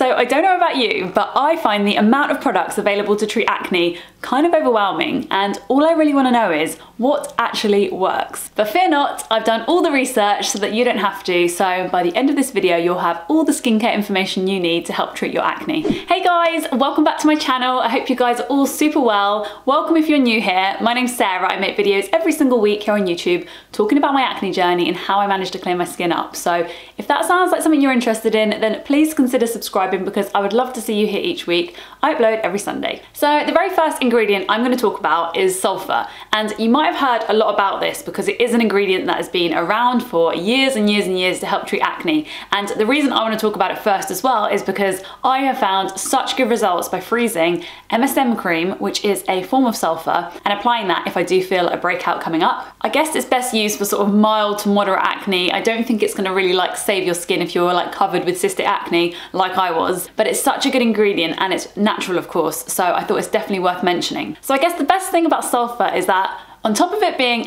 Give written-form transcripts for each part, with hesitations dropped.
So I don't know about you, but I find the amount of products available to treat acne kind of overwhelming, and all I really want to know is what actually works. But fear not, I've done all the research so that you don't have to, so by the end of this video you'll have all the skincare information you need to help treat your acne. Hey guys, welcome back to my channel. I hope you guys are all super well. Welcome if you're new here. My name's Sarah. I make videos every single week here on YouTube talking about my acne journey and how I managed to clear my skin up. So if that sounds like something you're interested in, then please consider subscribing because I would love to see you here each week. I upload every Sunday. So the very first ingredient I'm going to talk about is sulfur, and you might have heard a lot about this because it is an ingredient that has been around for years and years and years to help treat acne. And the reason I want to talk about it first as well is because I have found such good results by freezing MSM cream, which is a form of sulfur, and applying that if I do feel a breakout coming up. I guess it's best used for sort of mild to moderate acne. I don't think it's going to really like save your skin if you're like covered with cystic acne like I was, but it's such a good ingredient and it's natural, of course, so I thought it's definitely worth mentioning. So I guess the best thing about sulfur is that on top of it being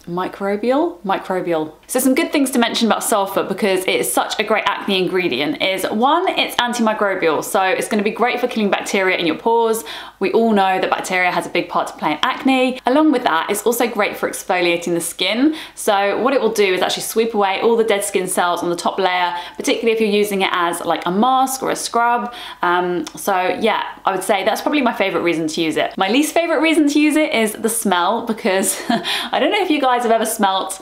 microbial. So some good things to mention about sulfur because it is such a great acne ingredient is one, it's antimicrobial. So it's going to be great for killing bacteria in your pores. We all know that bacteria has a big part to play in acne. Along with that, it's also great for exfoliating the skin. So what it will do is actually sweep away all the dead skin cells on the top layer, particularly if you're using it as like a mask or a scrub. So yeah, I would say that's probably my favorite reason to use it. My least favorite reason to use it is the smell, because I don't know if you guys have ever smelt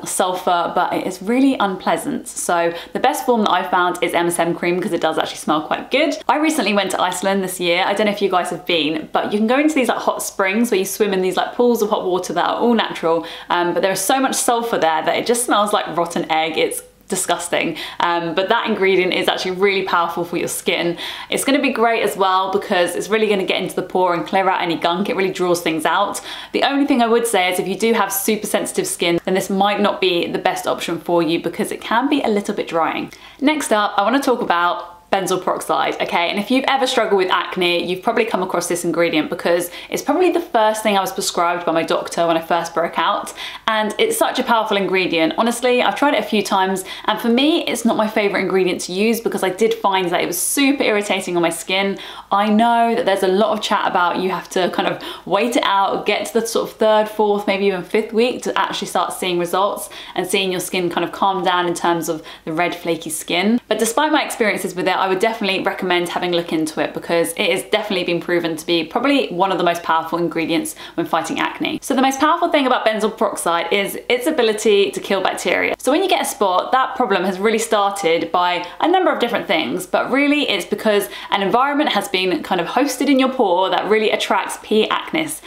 sulfur, but it is really unpleasant. So the best form that I've found is MSM cream because it does actually smell quite good. I recently went to Iceland this year. I don't know if you guys have been, but you can go into these like hot springs where you swim in these like pools of hot water that are all natural, but there is so much sulfur there that it just smells like rotten egg. It's disgusting, but that ingredient is actually really powerful for your skin. It's going to be great as well because it's really going to get into the pore and clear out any gunk. It really draws things out. The only thing I would say is if you do have super sensitive skin, then this might not be the best option for you because it can be a little bit drying. Next up, I want to talk about benzoyl peroxide, okay? And if you've ever struggled with acne, you've probably come across this ingredient because it's probably the first thing I was prescribed by my doctor when I first broke out, and it's such a powerful ingredient. Honestly, I've tried it a few times, and for me, it's not my favorite ingredient to use because I did find that it was super irritating on my skin. I know that there's a lot of chat about you have to kind of wait it out, get to the sort of third, fourth, maybe even fifth week to actually start seeing results and seeing your skin kind of calm down in terms of the red flaky skin. But despite my experiences with it, I would definitely recommend having a look into it because it has definitely been proven to be probably one of the most powerful ingredients when fighting acne. So the most powerful thing about benzoyl peroxide is its ability to kill bacteria. So when you get a spot, that problem has really started by a number of different things, but really it's because an environment has been kind of hosted in your pore that really attracts P. acnes,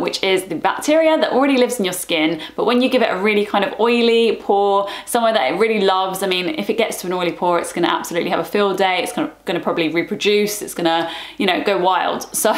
which is the bacteria that already lives in your skin, but when you give it a really kind of oily pore, somewhere that it really loves, I mean, if it gets to an oily pore, it's going to absolutely have a field day. It's going to probably reproduce. It's going to, you know, go wild. So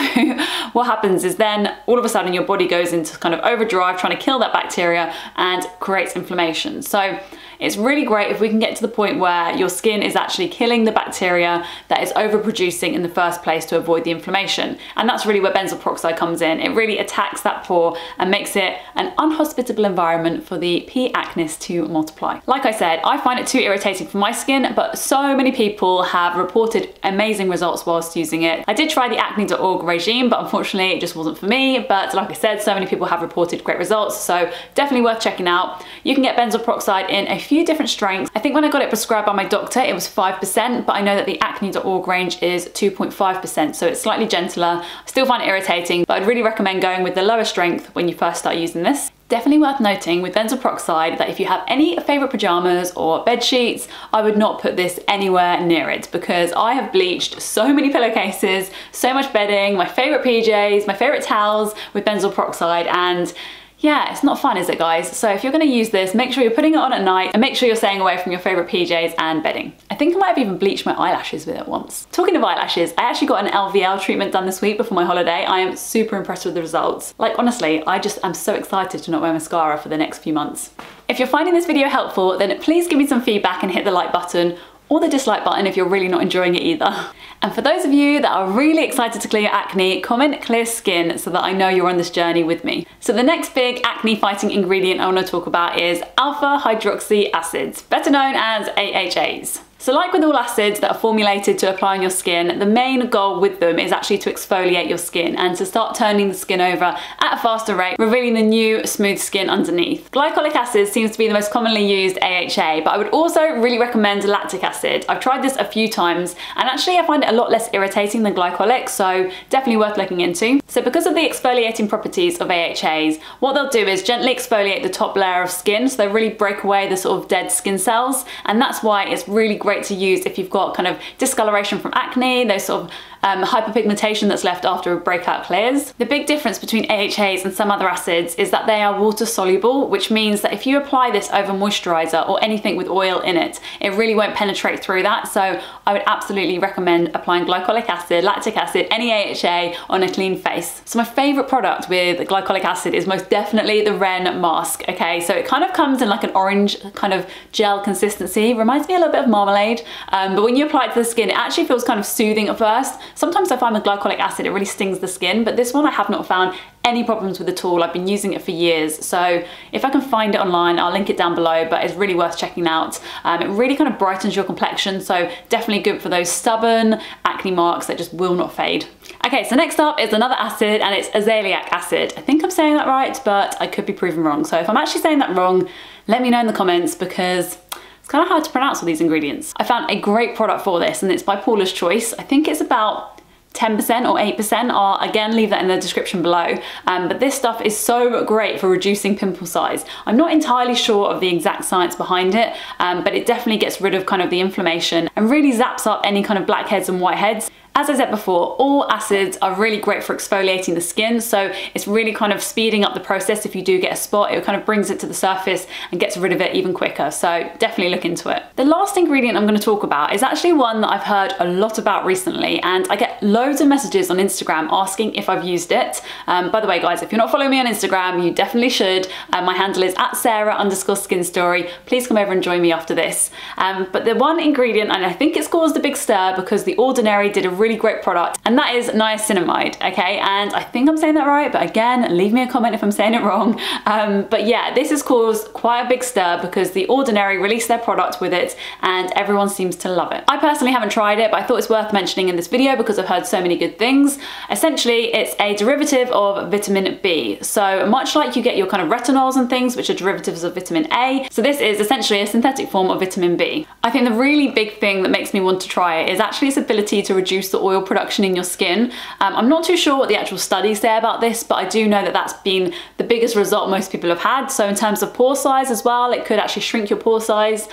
what happens is then all of a sudden your body goes into kind of overdrive trying to kill that bacteria and creates inflammation. So it's really great if we can get to the point where your skin is actually killing the bacteria that is overproducing in the first place to avoid the inflammation. And that's really where benzoyl peroxide comes in. It really attacks that pore and makes it an unhospitable environment for the P. acnes to multiply. Like I said, I find it too irritating for my skin, but so many people have reported amazing results whilst using it. I did try the acne.org regime, but unfortunately it just wasn't for me. But like I said, so many people have reported great results, so definitely worth checking out. You can get benzoyl peroxide in a few different strengths. I think when I got it prescribed by my doctor, it was 5%, but I know that the acne.org range is 2.5%, so it's slightly gentler. I still find it irritating, but I'd really recommend going with the lower strength when you first start using this. Definitely worth noting with benzoyl peroxide that if you have any favorite pajamas or bed sheets, I would not put this anywhere near it because I have bleached so many pillowcases, so much bedding, my favorite PJs, my favorite towels with benzoyl peroxide, and yeah, it's not fun, is it, guys? So if you're going to use this, make sure you're putting it on at night and make sure you're staying away from your favorite PJs and bedding. I think I might have even bleached my eyelashes with it once. Talking of eyelashes, I actually got an LVL treatment done this week before my holiday. I am super impressed with the results. Like, honestly, I'm so excited to not wear mascara for the next few months. If you're finding this video helpful, then please give me some feedback and hit the like button, or the dislike button if you're really not enjoying it either. And for those of you that are really excited to clear your acne, comment clear skin so that I know you're on this journey with me. So the next big acne fighting ingredient I want to talk about is alpha hydroxy acids, better known as AHAs. So like with all acids that are formulated to apply on your skin, the main goal with them is actually to exfoliate your skin and to start turning the skin over at a faster rate, revealing the new smooth skin underneath. Glycolic acid seems to be the most commonly used AHA, but I would also really recommend lactic acid. I've tried this a few times and actually I find it a lot less irritating than glycolic, so definitely worth looking into. So because of the exfoliating properties of AHAs, what they'll do is gently exfoliate the top layer of skin, so they really break away the sort of dead skin cells, and that's why it's really great to use if you've got kind of discoloration from acne, those sort of hyperpigmentation that's left after a breakout clears. The big difference between AHAs and some other acids is that they are water soluble, which means that if you apply this over moisturizer or anything with oil in it, it really won't penetrate through that. So I would absolutely recommend applying glycolic acid, lactic acid, any AHA on a clean face. So my favorite product with glycolic acid is most definitely the Ren mask. Okay, so it kind of comes in like an orange kind of gel consistency, reminds me a little bit of marmalade, but when you apply it to the skin, it actually feels kind of soothing at first. Sometimes I find with glycolic acid it really stings the skin, but this one I have not found any problems with at all. I've been using it for years, so if I can find it online, I'll link it down below, but it's really worth checking out. It really kind of brightens your complexion, so definitely good for those stubborn acne marks that just will not fade. Okay, so next up is another acid, and it's azelaic acid. I think I'm saying that right, but I could be proven wrong. So if I'm actually saying that wrong, let me know in the comments, because it's kind of hard to pronounce all these ingredients. I found a great product for this, and it's by Paula's Choice. I think it's about 10% or 8%. I'll again leave that in the description below, but this stuff is so great for reducing pimple size. I'm not entirely sure of the exact science behind it, but it definitely gets rid of kind of the inflammation and really zaps up any kind of blackheads and whiteheads. As I said before, all acids are really great for exfoliating the skin, so it's really kind of speeding up the process. If you do get a spot, it kind of brings it to the surface and gets rid of it even quicker, so definitely look into it. The last ingredient I'm going to talk about is actually one that I've heard a lot about recently, and I get loads of messages on Instagram asking if I've used it. By the way guys, if you're not following me on Instagram, you definitely should. My handle is @Sarah_skin story. Please come over and join me after this. But the one ingredient, and I think it's caused a big stir because The Ordinary did a really great product, and that is niacinamide. Okay, and I think I'm saying that right, but again, leave me a comment if I'm saying it wrong. But yeah, this has caused quite a big stir because The Ordinary released their product with it and everyone seems to love it. I personally haven't tried it, but I thought it's worth mentioning in this video because I've heard so many good things. Essentially, it's a derivative of vitamin B. So much like you get your kind of retinols and things, which are derivatives of vitamin A, so this is essentially a synthetic form of vitamin B. I think the really big thing that makes me want to try it is actually its ability to reduce the oil production in your skin. I'm not too sure what the actual studies say about this, but I do know that that's been the biggest result most people have had. So in terms of pore size as well, it could actually shrink your pore size.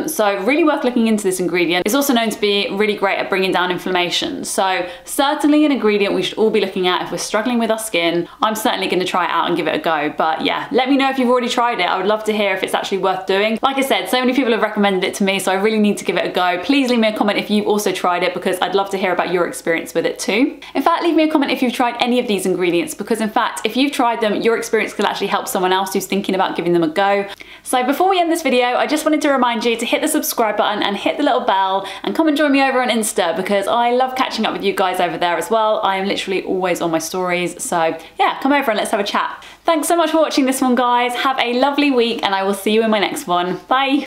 So really worth looking into this ingredient. It's also known to be really great at bringing down inflammation. So certainly an ingredient we should all be looking at if we're struggling with our skin. I'm certainly going to try it out and give it a go. But yeah, let me know if you've already tried it. I would love to hear if it's actually worth doing. Like I said, so many people have recommended it to me, so I really need to give it a go. Please leave me a comment if you've also tried it, because I'd love to hear about your experience with it too. In fact, leave me a comment if you've tried any of these ingredients, because in fact, if you've tried them, your experience could actually help someone else who's thinking about giving them a go. So before we end this video, I just wanted to remind you to hit the subscribe button and hit the little bell, and come and join me over on Insta, because I love catching up with you guys over there as well. I am literally always on my stories, so yeah, come over and let's have a chat. Thanks so much for watching this one, guys. Have a lovely week, and I will see you in my next one. Bye.